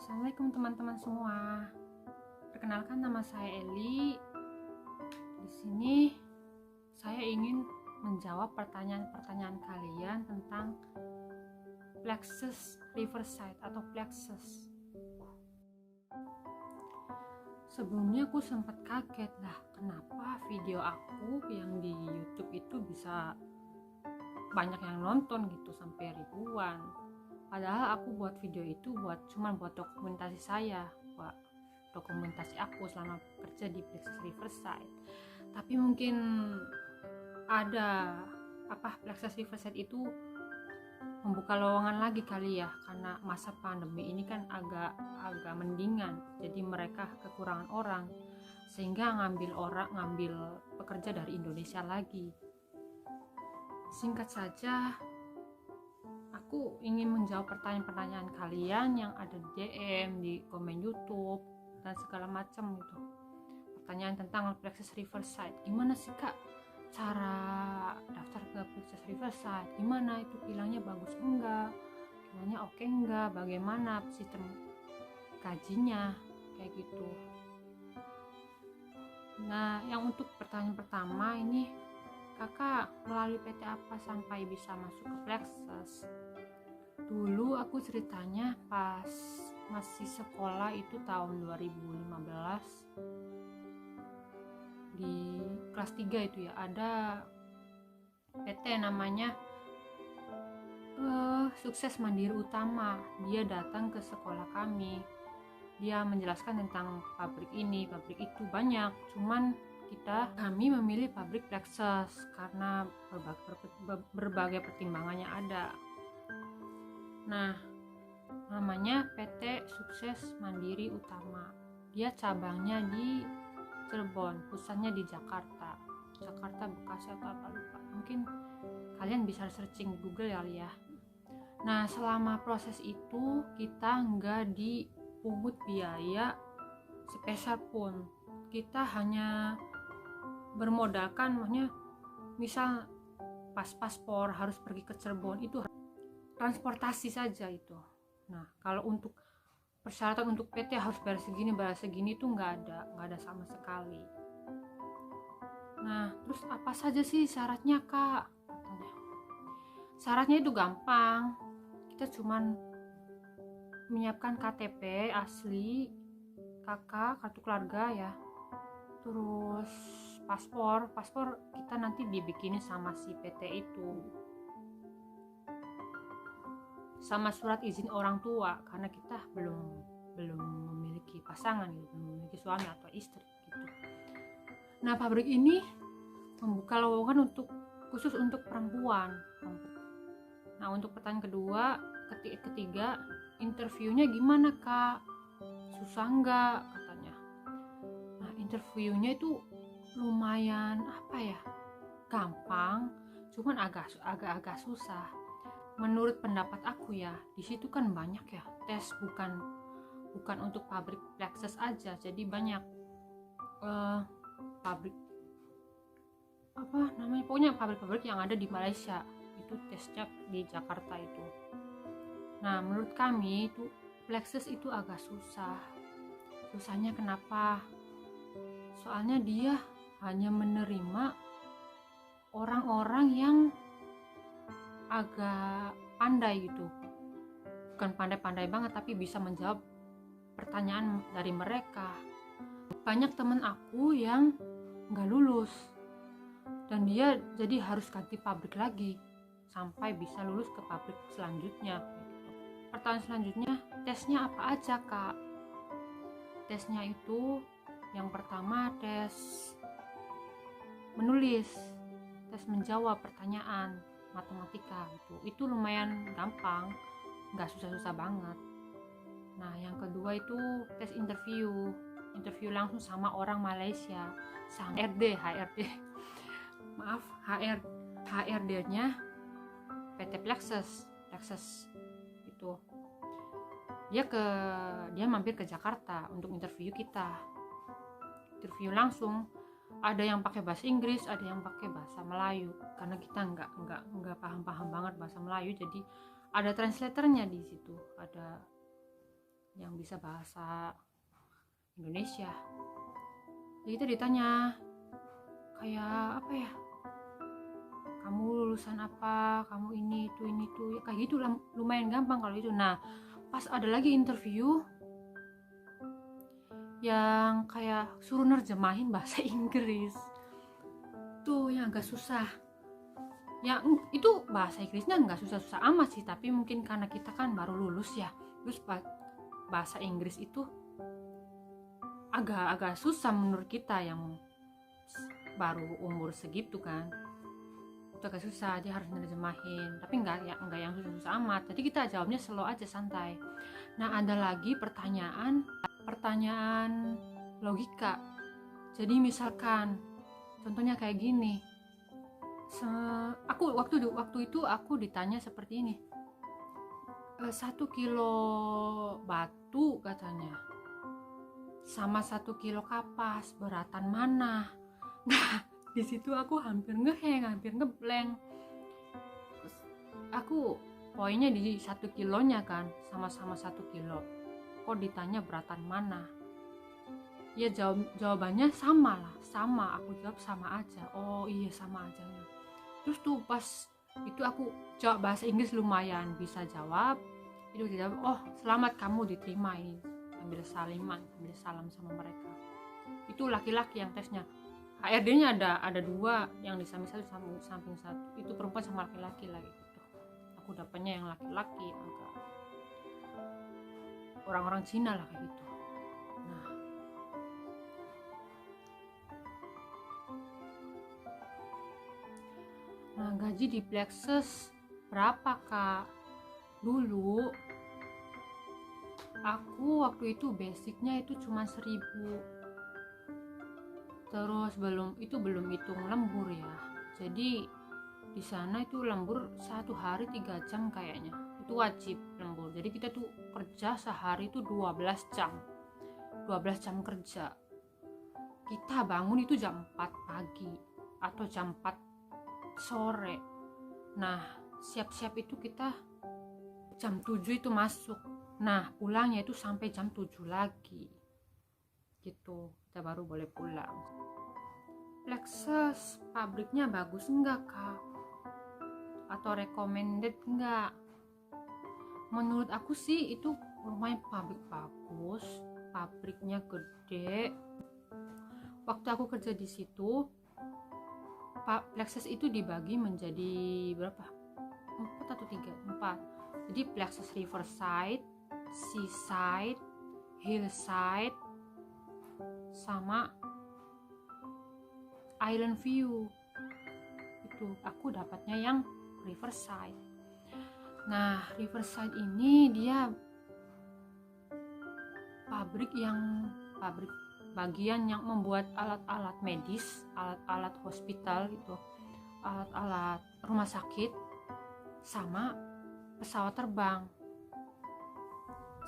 Assalamualaikum teman-teman semua. Perkenalkan, nama saya Eli. Di sini saya ingin menjawab pertanyaan-pertanyaan kalian tentang plexus riverside atau plexus. Sebelumnya aku sempat kaget lah, kenapa video aku yang di YouTube itu bisa banyak yang nonton gitu, sampai ribuan. Padahal aku buat video itu cuma buat dokumentasi saya, buat dokumentasi aku selama kerja di Plexus Riverside. Tapi mungkin ada Plexus Riverside itu membuka lowongan lagi kali ya, karena masa pandemi ini kan agak mendingan. Jadi mereka kekurangan orang, sehingga ngambil pekerja dari Indonesia lagi. Singkat saja, aku ingin menjawab pertanyaan-pertanyaan kalian yang ada di DM, di komen YouTube, dan segala macam gitu. Pertanyaan tentang Plexus Riverside. Gimana sih kak cara daftar ke Plexus Riverside? Gimana itu, bilangnya bagus enggak? Bilangnya oke enggak? Bagaimana sistem gajinya? Kayak gitu. Nah, yang untuk pertanyaan pertama ini, kakak melalui PT apa sampai bisa masuk ke Plexus? Dulu aku ceritanya pas masih sekolah, itu tahun 2015, di kelas 3 itu ya, ada PT namanya Sukses Mandiri Utama. Dia datang ke sekolah kami, dia menjelaskan tentang pabrik ini, pabrik itu banyak, cuman kami memilih pabrik Plexus karena berbagai pertimbangannya ada. Nah, namanya PT Sukses Mandiri Utama. Dia cabangnya di Cirebon, pusatnya di Jakarta, Bekasi atau apa lupa. Mungkin kalian bisa searching di Google ya. Nah, selama proses itu kita nggak dipungut biaya sepeser pun. Kita hanya bermodalkan, maksudnya misal pas paspor harus pergi ke Cirebon, itu transportasi saja itu. Nah, kalau untuk persyaratan untuk PT harus bayar segini itu nggak ada sama sekali. Nah, terus apa saja sih syaratnya kak? Katanya syaratnya itu gampang, kita cuman menyiapkan KTP asli, kakak, kartu keluarga ya, terus paspor kita nanti dibikinin sama si PT itu, sama surat izin orang tua, karena kita belum memiliki pasangan gitu, belum memiliki suami atau istri gitu. Nah, pabrik ini membuka lowongan khusus untuk perempuan. Nah, untuk pertanyaan ketiga, interviewnya gimana kak? Susah nggak? Katanya. Nah, interviewnya itu lumayan gampang, cuman agak susah. Menurut pendapat aku ya, di situ kan banyak ya tes, bukan untuk pabrik Plexus aja, jadi banyak pabrik pokoknya pabrik yang ada di Malaysia itu tesnya di Jakarta itu. Nah, menurut kami itu Plexus itu agak susah. Susahnya kenapa? Soalnya dia hanya menerima orang-orang yang agak pandai gitu, bukan pandai-pandai banget, tapi bisa menjawab pertanyaan dari mereka. Banyak temen aku yang nggak lulus, dan dia jadi harus ganti pabrik lagi sampai bisa lulus ke pabrik selanjutnya gitu. Pertanyaan selanjutnya, tesnya apa aja kak? Tesnya itu yang pertama tes menulis, tes menjawab pertanyaan matematika itu lumayan gampang, nggak susah-susah banget. Nah, yang kedua itu tes interview langsung sama orang Malaysia, sama HRD-nya PT Plexus itu. Dia mampir ke Jakarta untuk interview kita. Interview langsung, ada yang pakai bahasa Inggris, ada yang pakai bahasa Melayu, karena kita nggak paham banget bahasa Melayu, jadi ada translatornya di situ, ada yang bisa bahasa Indonesia. Jadi kita ditanya kayak apa ya, kamu lulusan apa, kamu ini itu ya, kayak gitu lumayan gampang kalau itu. Nah pas ada lagi interview yang kayak suruh nerjemahin bahasa Inggris, tuh yang agak susah. Ya itu bahasa Inggrisnya nggak susah-susah amat sih, tapi mungkin karena kita kan baru lulus ya, terus bahasa Inggris itu agak susah menurut kita yang baru umur segitu kan. Itu agak susah, dia harus nerjemahin, tapi nggak yang susah-susah amat. Jadi kita jawabnya slow aja, santai. Nah ada lagi pertanyaan logika. Jadi misalkan contohnya kayak gini, waktu itu aku ditanya seperti ini, 1 kilo batu katanya sama 1 kilo kapas beratan mana. Nah di situ aku hampir ngeblank. Aku poinnya di 1 kilonya kan, sama-sama 1 kilo, kok ditanya beratan mana. Ya jawabannya sama, aku jawab sama aja. Oh iya sama aja. Terus tuh pas itu aku jawab bahasa Inggris lumayan bisa jawab, itu dijawab, oh selamat kamu diterima ini, ambil salam sama mereka. Itu laki-laki yang tesnya, HRD-nya ada 2, yang di samping satu, itu perempuan sama laki-laki lagi gitu. Aku dapatnya yang laki-laki, agak orang-orang Cina lah kayak gitu. Nah gaji di Plexus berapa kak? Dulu aku waktu itu basicnya itu cuma 1.000, terus belum hitung lembur ya. Jadi di sana itu lembur 1 hari 3 jam kayaknya, itu wajib lembur. Jadi kita tuh kerja sehari itu 12 jam kerja. Kita bangun itu jam 4 pagi atau jam 4 sore. Nah siap-siap itu kita jam 7 itu masuk. Nah pulangnya itu sampai jam 7 lagi gitu, kita baru boleh pulang. Plexus pabriknya bagus enggak kak? Atau recommended enggak? Menurut aku sih itu lumayan pabrik bagus, pabriknya gede. Waktu aku kerja di situ, Plexus itu dibagi menjadi berapa? 4 atau 3? 4. Jadi Plexus Riverside, Seaside, Hillside, sama Island View. Itu aku dapatnya yang Riverside. Nah Riverside ini dia pabrik bagian yang membuat alat-alat medis, alat-alat hospital gitu, alat-alat rumah sakit, sama pesawat terbang.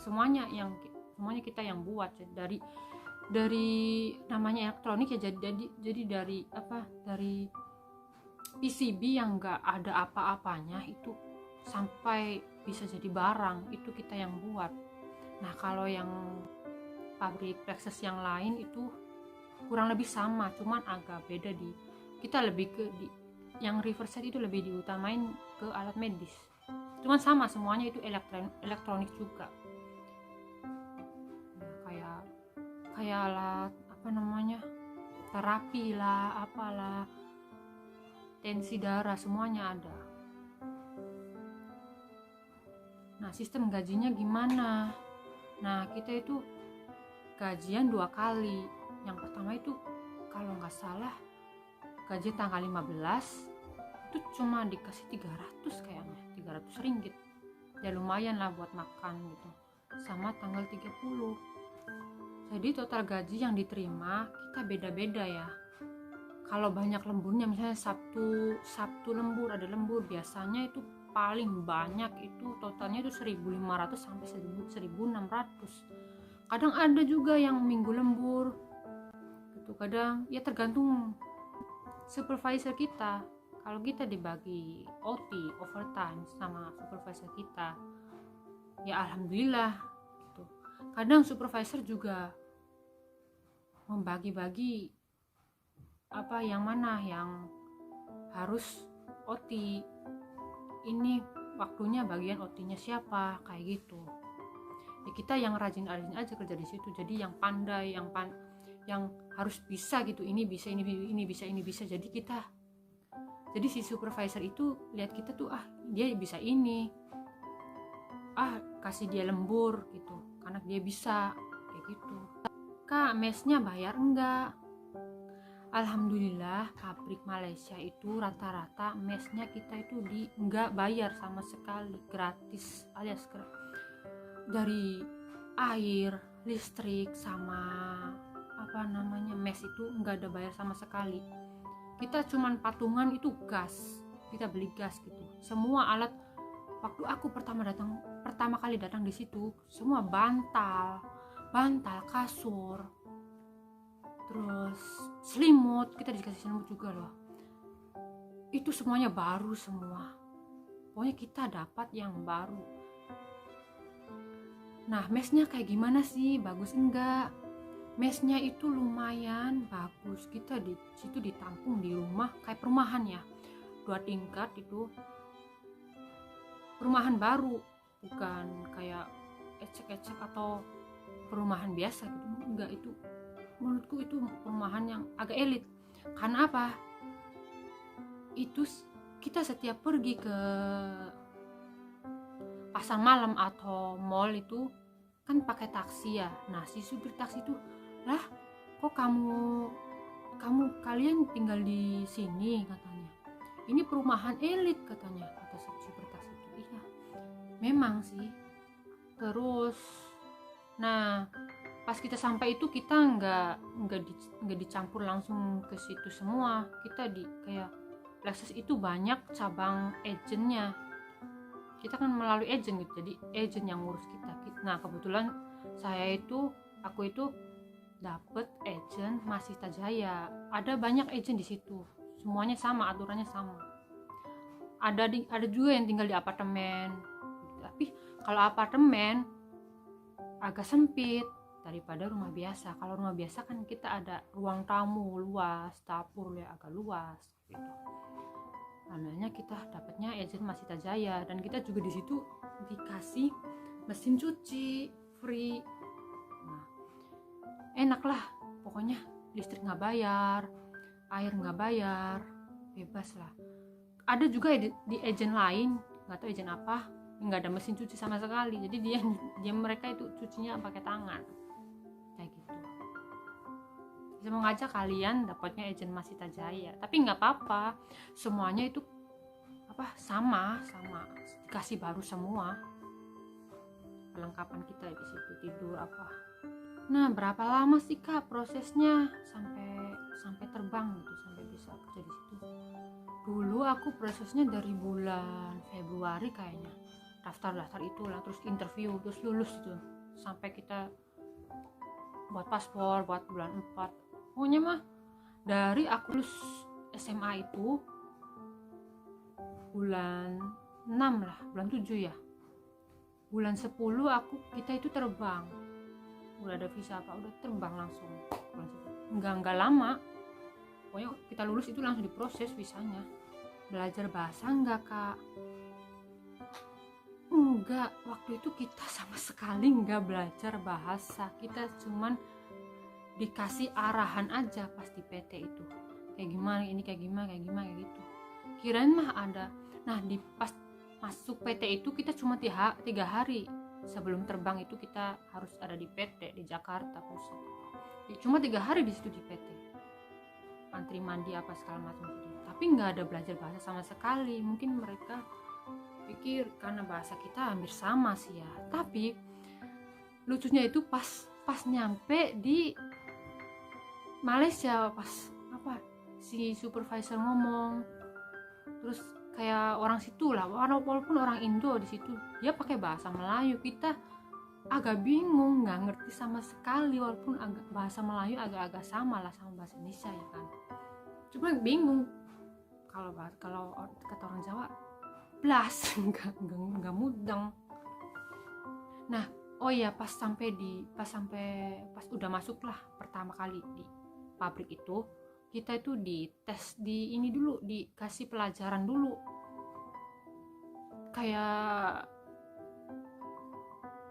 Semuanya kita yang buat, dari namanya elektronik ya, jadi dari PCB yang enggak ada apa-apanya itu sampai bisa jadi barang, itu kita yang buat. Nah kalau yang pabrik Plexus yang lain itu kurang lebih sama, cuman agak beda kita lebih yang Riverside itu lebih diutamain ke alat medis, cuman sama semuanya itu elektronik juga. Nah, kayak alat terapi lah, apalah, tensi darah, semuanya ada. Nah sistem gajinya gimana? Nah kita itu gajian 2 kali. Yang pertama itu kalau nggak salah gaji tanggal 15 itu cuma dikasih 300 kayaknya, 300 ringgit. Ya lumayan lah buat makan gitu. Sama tanggal 30. Jadi total gaji yang diterima kita beda-beda ya. Kalau banyak lemburnya, misalnya Sabtu lembur, ada lembur, biasanya itu paling banyak itu totalnya itu 1.500 sampai 1.600. Kadang ada juga yang minggu lembur gitu, kadang ya tergantung supervisor kita. Kalau kita dibagi OT, overtime sama supervisor kita, ya alhamdulillah gitu. Kadang supervisor juga membagi-bagi apa yang mana yang harus OT, ini waktunya bagian OT-nya siapa, kayak gitu. Ya kita yang rajin-rajin aja kerja di situ, jadi yang pandai, yang harus bisa gitu, ini bisa, ini bisa. Jadi si supervisor itu lihat kita tuh, dia bisa ini, kasih dia lembur gitu karena dia bisa, kayak gitu. Kak, mesnya bayar enggak? Alhamdulillah pabrik Malaysia itu rata-rata mesnya kita itu enggak bayar sama sekali, gratis alias dari air, listrik sama mes itu enggak ada bayar sama sekali. Kita cuman patungan itu gas, kita beli gas gitu. Semua alat, waktu aku pertama kali datang di situ, semua bantal, kasur, terus selimut, kita dikasih selimut juga loh. Itu semuanya baru semua. Pokoknya kita dapat yang baru. Nah, mesnya kayak gimana sih? Bagus enggak? Mesnya itu lumayan bagus. Kita di situ ditampung di rumah kayak perumahan ya. 2 tingkat itu. Perumahan baru, bukan kayak ecek-ecek atau perumahan biasa gitu. Enggak, itu menurutku itu perumahan yang agak elit. Karena apa? Itu kita setiap pergi ke pasar malam atau mall itu kan pakai taksi ya. Nah, si supir taksi itu, lah kok kalian tinggal di sini, katanya. Ini perumahan elit, katanya, kata si supir taksi itu. Iya, memang sih. Terus, nah pas kita sampai itu kita nggak dicampur langsung ke situ semua. Kita kayak Lexus itu banyak cabang agennya. Kita kan melalui agen gitu, jadi agen yang ngurus kita. Nah, kebetulan aku itu dapet agen Masita Jaya. Ada banyak agen di situ, semuanya sama, aturannya sama. Ada juga yang tinggal di apartemen, tapi kalau apartemen agak sempit daripada rumah biasa. Kalau rumah biasa kan kita ada ruang tamu luas, dapur ya agak luas gitu. Namanya kita dapatnya agen Masita Jaya, dan kita juga di situ dikasih mesin cuci free. Nah, enak lah pokoknya, listrik nggak bayar, air nggak bayar, bebas lah. Ada juga di agen lain, nggak tahu agen apa, nggak ada mesin cuci sama sekali. Jadi mereka itu cucinya pakai tangan, kayak gitu. Bisa mengajak kalian dapatnya agen Masita Jaya, tapi nggak apa-apa, semuanya itu sama dikasih baru semua perlengkapan kita di situ, tidur apa. Nah, berapa lama sih Kak prosesnya sampai terbang gitu, sampai bisa kerja di situ? Dulu aku prosesnya dari bulan Februari kayaknya, daftar itulah, terus interview, terus lulus itu, sampai kita buat paspor buat bulan 4. Pokoknya mah dari aku lulus SMA itu bulan 6 lah, bulan 7 ya, bulan 10 kita itu terbang, udah ada visa udah terbang langsung bulan 10. Enggak lama, pokoknya kita lulus itu langsung diproses visanya. Belajar bahasa enggak Kak? Enggak, waktu itu kita sama sekali enggak belajar bahasa, kita cuman dikasih arahan aja pas di PT itu, kayak gimana ini, kayak gimana kayak gitu. Kirain mah ada. Nah, pas masuk PT itu kita cuma 3 hari sebelum terbang itu kita harus ada di PT di Jakarta Pusat. Cuma 3 hari di situ di PT, antri mandi apa segala macam gitu. Tapi nggak ada belajar bahasa sama sekali. Mungkin mereka pikir karena bahasa kita hampir sama sih ya. Tapi lucunya itu pas nyampe di Malaysia, pas si supervisor ngomong, terus kayak orang situ lah, walaupun orang Indo di situ, dia pakai bahasa Melayu. Kita agak bingung, nggak ngerti sama sekali, walaupun bahasa Melayu agak-agak sama lah sama bahasa Indonesia ya kan. Cuma bingung, kalau kata orang Jawa blas, nggak mudeng. Nah, Oh iya, pas udah masuk lah pertama kali di pabrik itu, kita itu dites di ini dulu, dikasih pelajaran dulu, kayak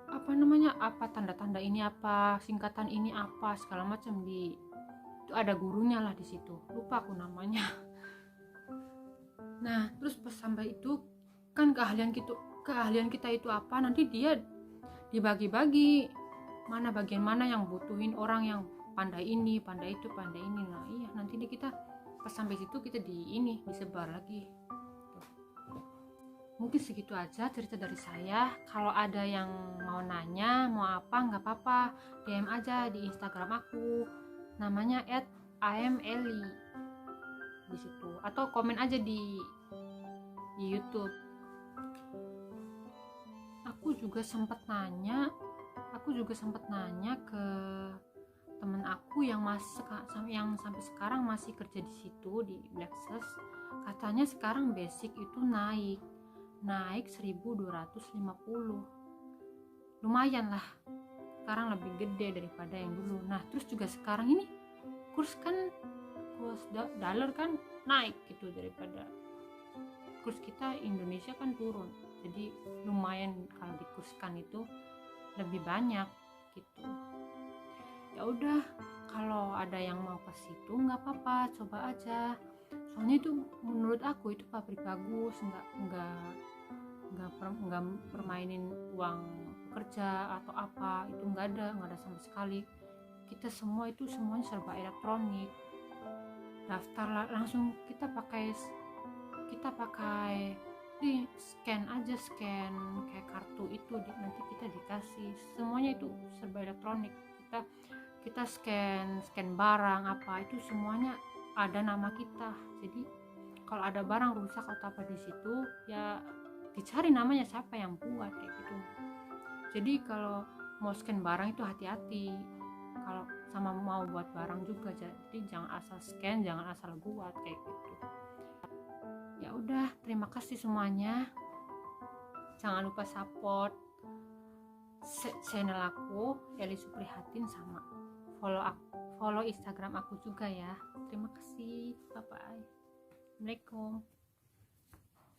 apa namanya, apa tanda-tanda ini, apa singkatan ini, apa segala macam. Itu ada gurunya lah di situ, lupa aku namanya. Nah terus pas sampai itu kan keahlian kita itu apa, nanti dia dibagi-bagi, mana bagian mana yang butuhin orang yang pandai ini, pandai itu, pandai ini. Nah iya, nanti kita pas sampai situ kita disebar lagi. Mungkin segitu aja cerita dari saya. Kalau ada yang mau nanya, mau apa, nggak apa-apa, DM aja di Instagram aku, namanya @IamEli di situ, atau komen aja di YouTube. Aku juga sempat nanya ke temen aku yang sampai sekarang masih kerja di situ di Blackses. Katanya sekarang basic itu naik 1.250, lumayan lah, sekarang lebih gede daripada yang dulu. Nah terus juga sekarang ini kurs dollar kan naik gitu, daripada kurs kita Indonesia kan turun, jadi lumayan kalau dikurskan itu lebih banyak gitu. Ya udah, kalau ada yang mau ke situ nggak apa-apa, coba aja. Soalnya itu menurut aku itu pabrik bagus, nggak permainin uang kerja atau apa, itu nggak ada sama sekali. Kita semuanya serba elektronik. Daftar langsung kita pakai scan kayak kartu itu, nanti kita dikasih semuanya, itu serba elektronik. Kita scan barang apa itu semuanya ada nama kita. Jadi kalau ada barang rusak atau apa di situ ya dicari namanya siapa yang buat kayak gitu. Jadi kalau mau scan barang itu hati-hati, kalau sama mau buat barang juga, jadi jangan asal scan, jangan asal buat kayak gitu. Ya udah, terima kasih semuanya. Jangan lupa support channel aku Eli Suprihatin, sama follow Instagram aku juga ya. Terima kasih, bye bye. Assalamualaikum.